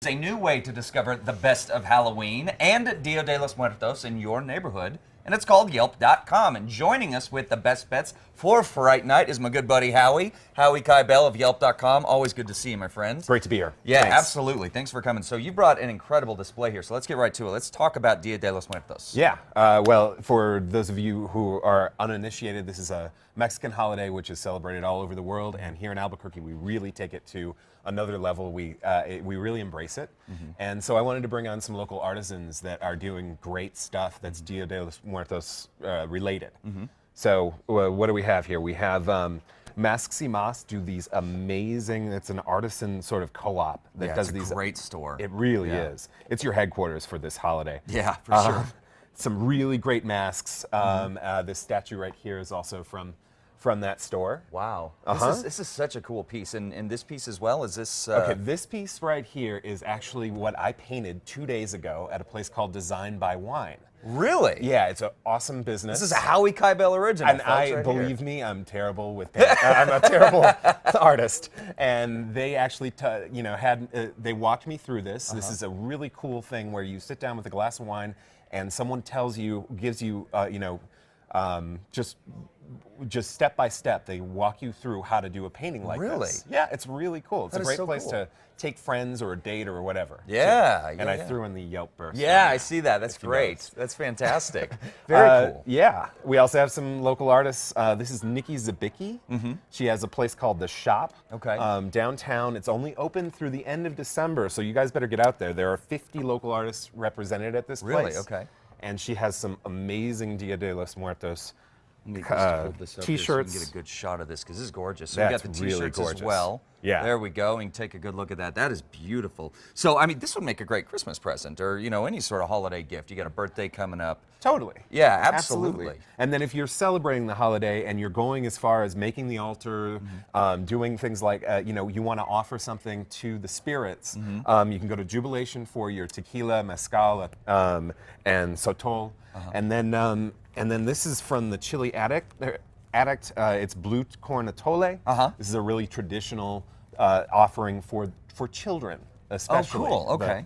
a new way to discover the best of Halloween and Dia de los Muertos in your neighborhood. And it's called Yelp.com. And joining us with the best bets for Fright Night is my good buddy Howie Kybell of Yelp.com. Always good to see you, my friend. Great to be here. Yeah, Thanks. absolutely. Thanks for coming. So you brought an incredible display here. So let's get right to it. Let's talk about Dia de los Muertos. Yeah. Well, for those of you who are uninitiated, this is a Mexican holiday which is celebrated all over the world. And here in Albuquerque, we really take it to another level. We really embrace it. And so I wanted to bring on some local artisans that are doing great stuff that's Dia de los Muertos related. So what do we have here? We have Masks y Mas do these amazing, it's an artisan sort of co-op that does it's a these. great store. It really is. It's your headquarters for this holiday. Yeah, for sure. Some really great masks. This statue right here is also from that store. Wow. This is such a cool piece. And this piece as well, is this... Okay, this piece right here is actually what I painted 2 days ago at a place called Design by Wine. Really? Yeah, it's an awesome business. This is a Howie Kybell original, And believe me, I'm terrible with paint. I'm a terrible artist. And they actually, they walked me through this. This is a really cool thing where you sit down with a glass of wine and someone gives you, just step by step, they walk you through how to do a painting like this. Really? Yeah, it's really cool. It's That a is great so place cool. to take friends or a date or whatever. Yeah, And I threw in the Yelp burst. Yeah, I see that. That's great. noticed. That's fantastic. Very cool. Yeah, we also have some local artists. This is Nikki Zabicki. She has a place called The Shop. Okay. Downtown. It's only open through the end of December, so you guys better get out there. There are 50 local artists represented at this place. Really? Okay. And she has some amazing Dia de los Muertos Let me just hold this up here so we t-shirts. can get a good shot of this, because this is gorgeous. So That's we got the really t-shirts as gorgeous. well. Yeah. There we go. And take a good look at that. That is beautiful. So, I mean, this would make a great Christmas present or, any sort of holiday gift. You got a birthday coming up. Totally. Yeah, absolutely. And then if you're celebrating the holiday and you're going as far as making the altar, doing things like, you want to offer something to the spirits, you can go to Jubilation for your tequila, mezcal, and sotol. And then this is from the Chili Addict. It's blue corn atole. This is a really traditional offering for children, especially. Oh, cool. Okay.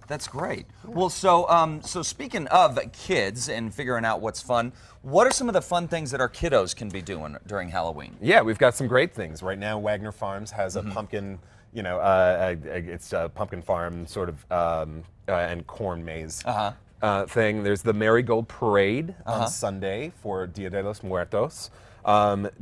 That's great. Well, so speaking of kids and figuring out what's fun, what are some of the fun things that our kiddos can be doing during Halloween? Yeah, we've got some great things. Right now, Wagner Farms has a pumpkin, it's a pumpkin farm sort of and corn maze. Thing. There's the Marigold Parade on Sunday for Dia de los Muertos.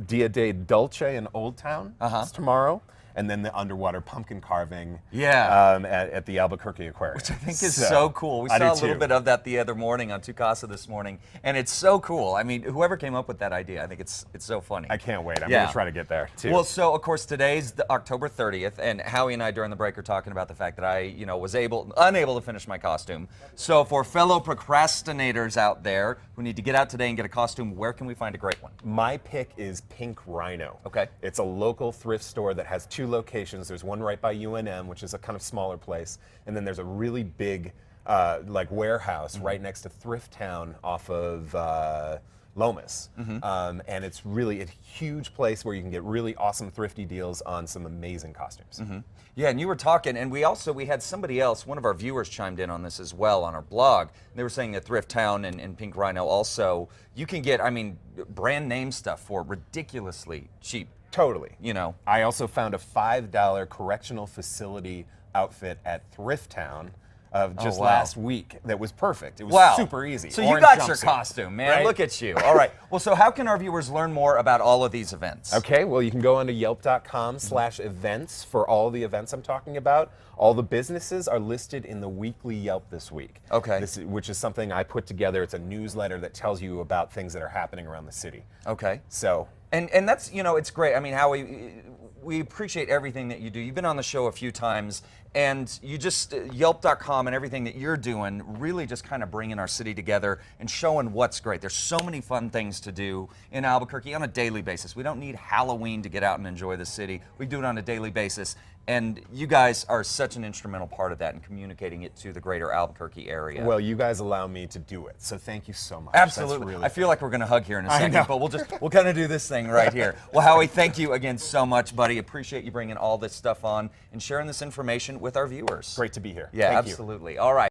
Dia de Dulce in Old Town is tomorrow. And then the underwater pumpkin carving at the Albuquerque Aquarium. Which I think is so cool. We saw a little bit of that the other morning on Tucasa this morning, and it's so cool. I mean, whoever came up with that idea, I think it's so funny. I can't wait. I'm going to try to get there, too. Well, so, of course, today's October 30th, and Howie and I, during the break, are talking about the fact that I, was unable to finish my costume. So for fellow procrastinators out there who need to get out today and get a costume, where can we find a great one? My pick is Pink Rhino. Okay. It's a local thrift store that has 2 locations. There's one right by UNM, which is a kind of smaller place, and then there's a really big warehouse right next to Thrift Town off of Lomas. And it's really a huge place where you can get really awesome thrifty deals on some amazing costumes. Yeah, and you were talking, and we had somebody else, one of our viewers chimed in on this as well on our blog. They were saying that Thrift Town and Pink Rhino also, you can get, brand name stuff for ridiculously cheap. Totally. I also found a $5 correctional facility outfit at Thrift Town last week that was perfect. It was super easy. So you got your costume, man. Right? Look at you. All right. Well, so how can our viewers learn more about all of these events? Okay, well, you can go onto yelp.com/events for all the events I'm talking about. All the businesses are listed in the weekly Yelp this week. Okay. Which is something I put together. It's a newsletter that tells you about things that are happening around the city. Okay. So. And that's, it's great. I mean, Howie, we appreciate everything that you do. You've been on the show a few times, and you just, Yelp.com and everything that you're doing, really just kind of bringing our city together and showing what's great. There's so many fun things to do in Albuquerque on a daily basis. We don't need Halloween to get out and enjoy the city. We do it on a daily basis. And you guys are such an instrumental part of that and communicating it to the greater Albuquerque area. Well, you guys allow me to do it, so thank you so much. That's Absolutely. really I feel like we're going to hug here in a I second, know. but we'll kind of do this thing right here. Well, Howie, thank you again so much, buddy. Appreciate you bringing all this stuff on and sharing this information with our viewers. great to be here. Yeah, Thank you. absolutely. All right.